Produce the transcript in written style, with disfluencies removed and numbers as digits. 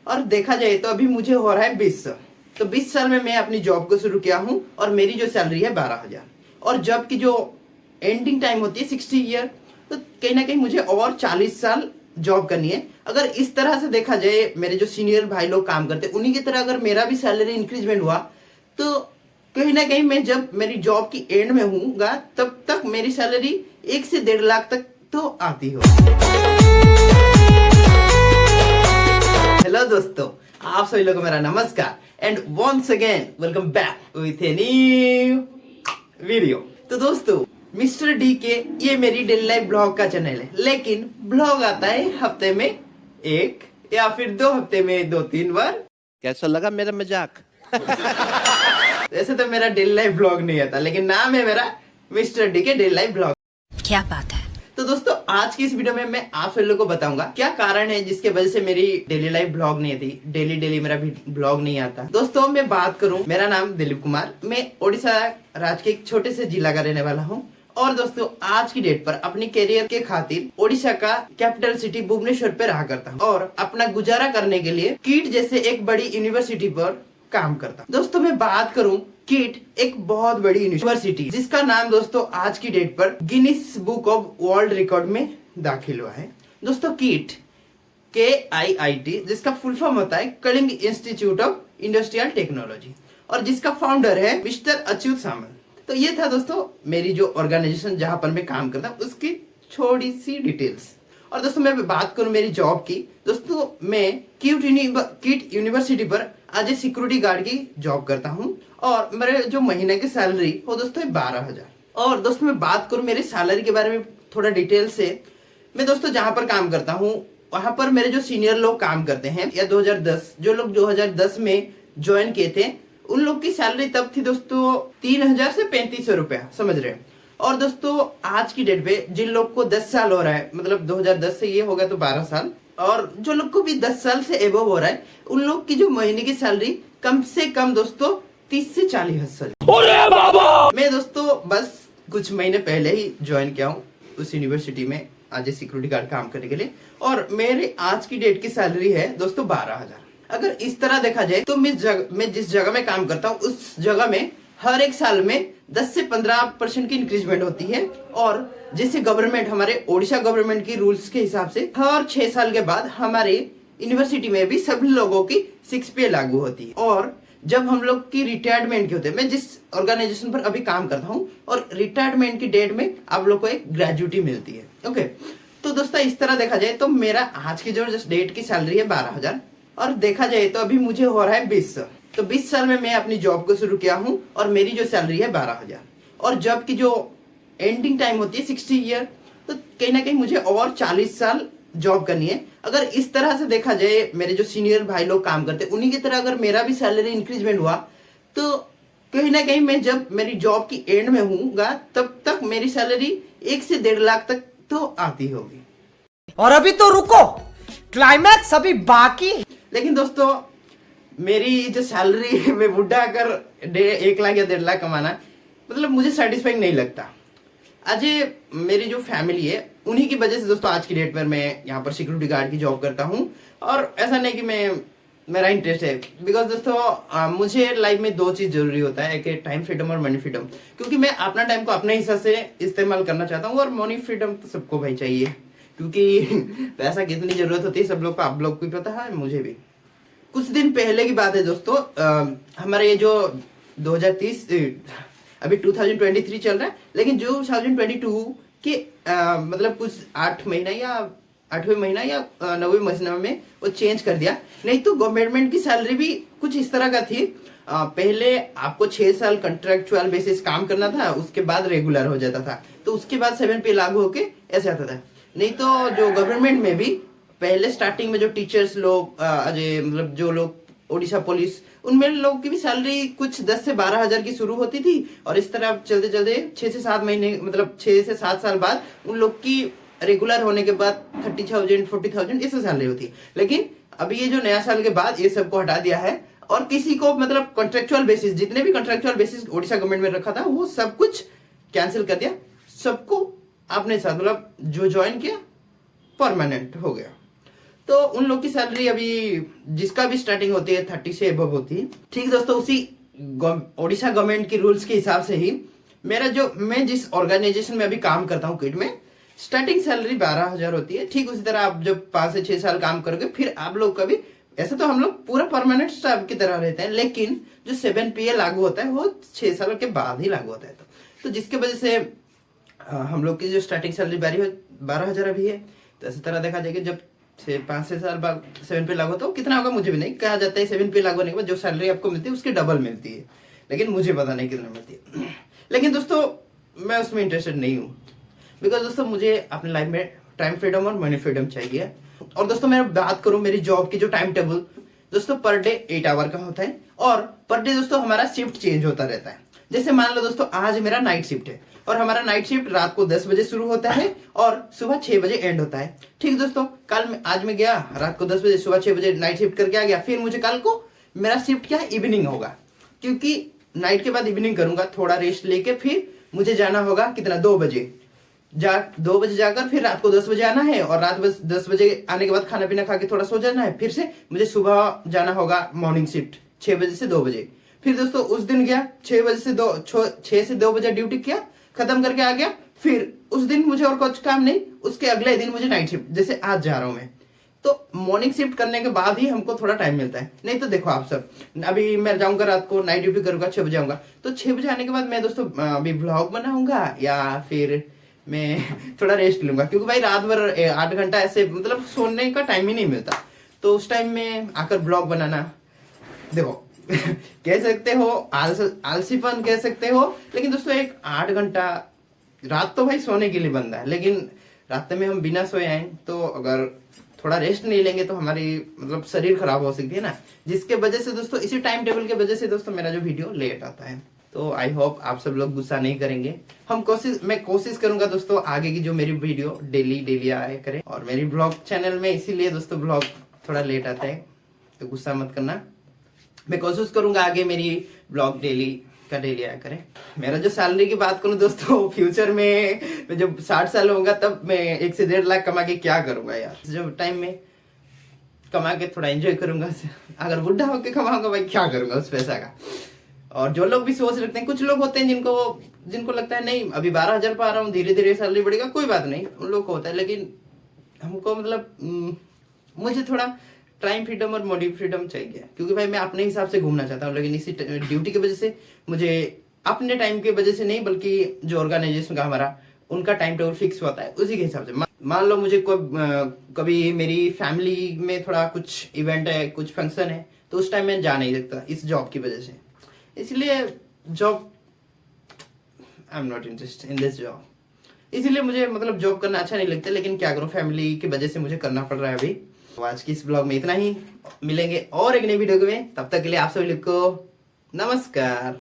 और देखा जाए तो अभी मुझे हो रहा है 20 साल। तो 20 साल में मैं अपनी जॉब को शुरू किया हूँ और मेरी जो सैलरी है 12,000। और जॉब की जो एंडिंग टाइम होती है 60 ईयर, तो कहीं ना कहीं मुझे और 40 साल जॉब करनी है। अगर इस तरह से देखा जाए, मेरे जो सीनियर भाई लोग काम करते हैं उन्हीं की तरह अगर मेरा भी सैलरी इंक्रीजमेंट हुआ तो कहीं ना कहीं मैं जब मेरी जॉब की एंड में हूँगा तब तक मेरी सैलरी 1 से 1.5 लाख तक तो आती हो। हेलो दोस्तों, आप सभी लोगों को मेरा नमस्कार and once again welcome back with a new video. तो दोस्तों, मिस्टर डी के ये मेरी डेली लाइफ ब्लॉग का चैनल है, लेकिन ब्लॉग आता है हफ्ते में 1 या फिर 2 हफ्ते में 2-3 बार। कैसा लगा मेरा मजाक? वैसे तो मेरा डेली लाइफ ब्लॉग नहीं आता, लेकिन नाम है मेरा मिस्टर डी के डेली लाइफ ब्लॉग। क्या बात है। तो दोस्तों, आज की इस वीडियो में मैं आप सभी लोगों को बताऊंगा क्या कारण है जिसके वजह से मेरी डेली लाइफ ब्लॉग नहीं आती, डेली मेरा ब्लॉग नहीं आता। दोस्तों, मैं बात करूं, मेरा नाम दिलीप कुमार, मैं ओडिशा राज्य के एक छोटे से जिला का रहने वाला हूं। और दोस्तों, आज की डेट पर अपनी करियर के खातिर ओडिशा का कैपिटल सिटी भुवनेश्वर पे रहा करता हूँ और अपना गुजारा करने के लिए कीट जैसे एक बड़ी यूनिवर्सिटी पर काम करता हूँ। दोस्तों, मैं बात करूं, कीट एक बहुत बड़ी यूनिवर्सिटी जिसका नाम दोस्तों आज की डेट पर Guinness book of world record में दाखिल हुआ है। दोस्तों, कीट KIIT जिसका फुल फॉर्म होता है Kalinga Institute of Industrial Technology, और जिसका फाउंडर है मिस्टर अच्युत सामंत। तो ये था दोस्तों मेरी जो ऑर्गेनाइजेशन जहां पर मैं काम करता हूँ उसकी छोटी सी डिटेल्स। और दोस्तों, मैं बात करूं मेरी जॉब की, दोस्तों मैं कीट यूनिवर्सिटी पर आज सिक्योरिटी गार्ड की जॉब करता हूं और मेरे जो महीने की सैलरी वो दोस्तों 12,000। और दोस्तों, मैं बात करूं मेरी सैलरी के बारे में थोड़ा डिटेल से, मैं दोस्तों जहां पर काम करता हूं वहां पर मेरे जो सीनियर लोग काम करते हैं या 2010 जो लोग 2010 में ज्वाइन किए थे, उन लोग की सैलरी तब थी दोस्तों 3,000 से 3,500 रुपया, समझ रहे हैं। और दोस्तों, आज की डेट पे जिन लोग को 10 साल हो रहा है, मतलब 2010 से ये होगा तो 12 साल, और जो लोग को भी 10 साल से एबव हो रहा है, उन लोग की जो महीने की सैलरी कम से कम दोस्तों 30 से 40,000। मैं दोस्तों बस कुछ महीने पहले ही ज्वाइन किया हूँ उस यूनिवर्सिटी में आज सिक्योरिटी गार्ड काम करने के लिए, और मेरे आज की डेट की सैलरी है दोस्तों 12,000। अगर इस तरह देखा जाए तो मैं जिस जगह में काम करता हूँ उस जगह में हर एक साल में 10 से 15% की इंक्रीजमेंट होती है। और जैसे गवर्नमेंट, हमारे ओडिशा गवर्नमेंट की रूल्स के हिसाब से हर 6 साल के बाद हमारे यूनिवर्सिटी में भी सभी लोगों की 6 पे लागू होती है। और जब हम लोग की रिटायरमेंट की होते हैं, मैं जिस ऑर्गेनाइजेशन पर अभी काम करता हूँ, और रिटायरमेंट की डेट में आप लोग को एक ग्रेजुटी मिलती है। ओके, तो दोस्तों इस तरह देखा जाए तो मेरा आज की जो डेट की सैलरी है 12,000, और देखा जाए तो अभी मुझे हो रहा है 20 साल। तो 20 साल में मैं अपनी जॉब को शुरू किया हूँ और मेरी जो सैलरी है 12,000। और जॉब की जो एंडिंग टाइम होती है 60 ईयर, तो कहीं ना कहीं मुझे और 40 साल जॉब करनी है। अगर इस तरह से देखा जाए, मेरे जो सीनियर भाई लोग काम करते हैं उन्हीं की तरह अगर मेरा भी सैलरी इंक्रीजमेंट हुआ तो कहीं ना कहीं मैं जब मेरी जॉब की एंड में हूँगा तब तक मेरी सैलरी 1 से 1.5 लाख तक तो आती होगी। और अभी तो रुको, क्लाइमैक्स अभी बाकी। लेकिन दोस्तों, मेरी जो सैलरी है मैं बुढ़ा अगर 1 लाख या 1.5 लाख कमाना, मतलब मुझे सेटिस्फाइंग नहीं लगता। आज मेरी जो फैमिली है उन्हीं की वजह से दोस्तों आज की डेट पर मैं यहाँ पर सिक्योरिटी गार्ड की जॉब करता हूँ। और ऐसा नहीं कि मेरा इंटरेस्ट है, बिकॉज दोस्तों मुझे लाइफ में 2 चीज जरूरी होता है, एक है टाइम फ्रीडम और मनी फ्रीडम। क्योंकि मैं अपना टाइम को अपने हिसाब से इस्तेमाल करना चाहता हूँ, और मनी फ्रीडम तो सबको भाई चाहिए, क्योंकि पैसा कितनी जरूरत होती है सब लोग को, आप लोग को भी पता है, मुझे भी। कुछ दिन पहले की बात है दोस्तों, हमारे ये जो 2030 अभी 2023 चल रहा है, लेकिन जो 2022 के मतलब कुछ 8 महीना या 8वें महीना या 9वें महीना में वो चेंज कर दिया। नहीं तो गवर्नमेंट की सैलरी भी कुछ इस तरह का थी, पहले आपको 6 साल कंट्रेक्चुअल बेसिस काम करना था, उसके बाद रेगुलर हो जाता था, तो उसके बाद 7 पे लागू होके ऐसे आता था। नहीं तो जो गवर्नमेंट में भी पहले स्टार्टिंग में जो टीचर्स लोग मतलब जो लोग ओडिशा पुलिस, उनमें लोगों की भी सैलरी कुछ 10 से 12,000 की शुरू होती थी, और इस तरह चलते चलते 6 से 7 महीने, मतलब 6 से 7 साल बाद उन लोग की रेगुलर होने के बाद 30,000 40,000 इससे सैलरी होती है। लेकिन अभी ये जो नया साल के बाद ये सबको हटा दिया है, और किसी को मतलब कॉन्ट्रेक्चुअल बेसिस, जितने भी कॉन्ट्रेक्चुअल बेसिस ओडिशा गवर्नमेंट में रखा था वो सब कुछ कैंसिल कर दिया, सबको अपने साथ मतलब जो ज्वाइन किया परमानेंट हो गया। तो उन लोग की सैलरी अभी जिसका भी स्टार्टिंग होती है 30 से एबव होती है। ठीक दोस्तों, उसी ओडिशा गवर्नमेंट की रूल्स के हिसाब से ही मैं जिस ऑर्गेनाइजेशन में अभी काम करता हूँ किट में, स्टार्टिंग सैलरी 12,000 होती है। ठीक उसी तरह आप जब 5 से 6 साल काम करोगे फिर आप लोग का भी, ऐसे तो हम लोग पूरा परमानेंट स्टाफ की तरह रहते हैं, लेकिन जो 7PA लागू होता है वो 6 साल के बाद ही लागू होता है। तो जिसके वजह से हम लोग की जो स्टार्टिंग सैलरी 12,000 अभी है। तो इसी तरह देखा जाएगा जब 5-6 साल बाद 7P लागू होता है, कितना होगा मुझे भी नहीं कहा जाता है। 7P लागू होने के बाद जो सैलरी आपको मिलती है उसकी डबल मिलती है, लेकिन मुझे पता नहीं कितना मिलती है। लेकिन दोस्तों मैं उसमें इंटरेस्टेड नहीं हूँ, बिकॉज दोस्तों मुझे अपनी लाइफ में टाइम फ्रीडम और मनी फ्रीडम चाहिए। और दोस्तों मैं बात करूं मेरी जॉब की जो टाइम टेबल, दोस्तों पर डे 8 आवर का होता है और पर डे दोस्तों हमारा शिफ्ट चेंज होता रहता है। जैसे मान लो दोस्तों आज मेरा नाइट शिफ्ट है और हमारा नाइट शिफ्ट रात को 10 बजे शुरू होता है और सुबह 6 बजे एंड होता है। ठीक दोस्तों, आज मैं गया रात को 10 बजे, सुबह 6 बजे नाइट शिफ्ट करके आ गया। फिर मुझे कल को मेरा शिफ्ट क्या इवनिंग होगा, क्योंकि नाइट के बाद इवनिंग करूंगा, थोड़ा रेस्ट लेके फिर मुझे जाना होगा कितना 2 बजे 2 बजे जाकर फिर रात को 10 बजे आना है और रात 10 बजे आने के बाद खाना पीना खा के थोड़ा सो जाना है। फिर से मुझे सुबह जाना होगा मॉर्निंग शिफ्ट 6 बजे से 2 बजे। फिर दोस्तों उस दिन गया 6 से 2 बजे ड्यूटी किया, खत्म करके आ गया। फिर उस दिन मुझे और कुछ काम नहीं, उसके अगले दिन मुझे नाइट शिफ्ट, जैसे आज जा रहा हूं मैं, तो मॉर्निंग शिफ्ट करने के बाद ही हमको थोड़ा टाइम मिलता है। नहीं तो देखो आप सब, अभी मैं जाऊंगा रात को नाइट ड्यूटी करूंगा, 6 बजे आऊंगा, तो 6 बजे आने के बाद मैं दोस्तों अभी ब्लॉग बनाऊंगा या फिर मैं थोड़ा रेस्ट लूंगा, क्योंकि भाई रात भर 8 घंटा ऐसे मतलब सोने का टाइम ही नहीं मिलता। तो उस टाइम में आकर ब्लॉग बनाना, देखो कह सकते हो आलसीपन कह सकते हो, लेकिन दोस्तों एक 8 घंटा रात तो भाई सोने के लिए बनता है, लेकिन रात में हम बिना सोए आए तो अगर थोड़ा रेस्ट नहीं लेंगे तो हमारी मतलब शरीर खराब हो सकती है ना, जिसके वजह से दोस्तों इसी टाइम टेबल के वजह से दोस्तों मेरा जो वीडियो लेट आता है। तो आई होप आप सब लोग गुस्सा नहीं करेंगे। मैं कोशिश करूंगा दोस्तों आगे की जो मेरी वीडियो डेली आया करे, और मेरी ब्लॉग चैनल में इसीलिए दोस्तों ब्लॉग थोड़ा लेट आता है, तो गुस्सा मत करना। मैं कोशिश करूंगा आगे मेरी ब्लॉग डेली आया करे। मेरा जो सैलरी की बात करूं दोस्तों, फ्यूचर में मैं जब 60 साल होगा तब मैं 1 से 1.5 लाख कमा के क्या करूंगा यार। जब टाइम में कमा के थोड़ा एंजॉय करूंगा, अगर बुढ़ा होके कमाऊंगा भाई क्या करूंगा उस पैसा का। और जो लोग भी सोच रखते हैं, कुछ लोग होते हैं जिनको लगता है नहीं अभी 12,000 पा रहा हूँ, धीरे धीरे सैलरी बढ़ेगा, कोई बात नहीं, उन लोग को होता है। लेकिन हमको मतलब मुझे थोड़ा टाइम फ्रीडम और बॉडी फ्रीडम चाहिए, क्योंकि भाई मैं अपने हिसाब से घूमना चाहता हूँ, लेकिन इसी ड्यूटी की वजह से मुझे अपने टाइम की वजह से नहीं, बल्कि जो ऑर्गेनाइजेशन का हमारा उनका टाइम टेबल फिक्स होता है उसी के हिसाब से। मान लो मुझे कभी मेरी फैमिली में थोड़ा कुछ इवेंट है, कुछ फंक्शन है, तो उस टाइम मैं जा नहीं सकता इस जॉब की वजह से। इसलिए job I am not interested in this job, इसीलिए मुझे मतलब जॉब करना अच्छा नहीं लगता, लेकिन क्या करूं फैमिली की वजह से मुझे करना पड़ रहा है अभी। तो आज की इस ब्लॉग में इतना ही, मिलेंगे और एक नई वीडियो में, तब तक के लिए आप सभी लोग को नमस्कार।